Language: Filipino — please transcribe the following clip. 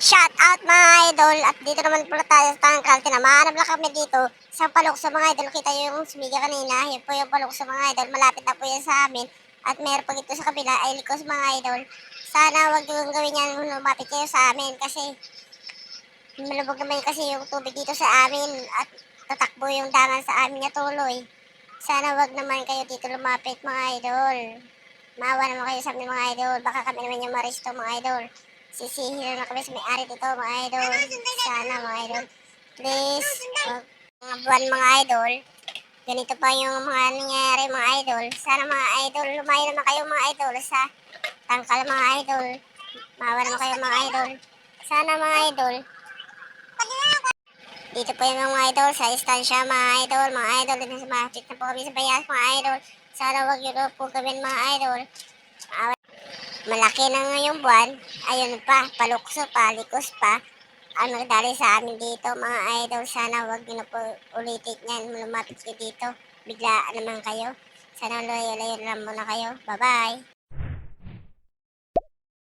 Shout out mga idol! At dito naman pala tayo sa Tangkal. Tinamaan lang kami dito sa Palukso mga idol. Kita yung sumiga kanina. Yun po yung Palukso mga idol. Malapit na po yan sa amin. At meron pa dito sa kabila ay Likos mga idol. Sana wag yung gawin yan kung lumapit kayo sa amin. Kasi malubog naman kasi yung tubig dito sa amin. At tatakbo yung dangan sa amin na tuloy. Sana wag naman kayo dito lumapit mga idol. Maawa naman kayo sa amin mga idol. Baka kami naman yung maristo mga idol. Sisihir na kami sa may-ari dito mga idol. Sana mga idol. Please, mga buwan mga idol. Ganito pa yung mga nangyayari mga idol. Sana mga idol, lumayo naman kayo mga idol sa Tangkal mga idol. Maawa naman kayo mga idol. Sana mga idol. Dito po yung mga idol sa istansya mga idol. Mga idol, dito sa mahapit na po kami sa bayas mga idol. Sana wag yun po gawin mga idol. Malaki na ngayong buwan, ayun pa, palukso pa, likos pa, ang nagdali sa amin dito mga idol. Sana wag nyo na po ulitin yan, lumapit kayo dito, bigla naman kayo. Sana layo-layo lang muna kayo. Bye-bye!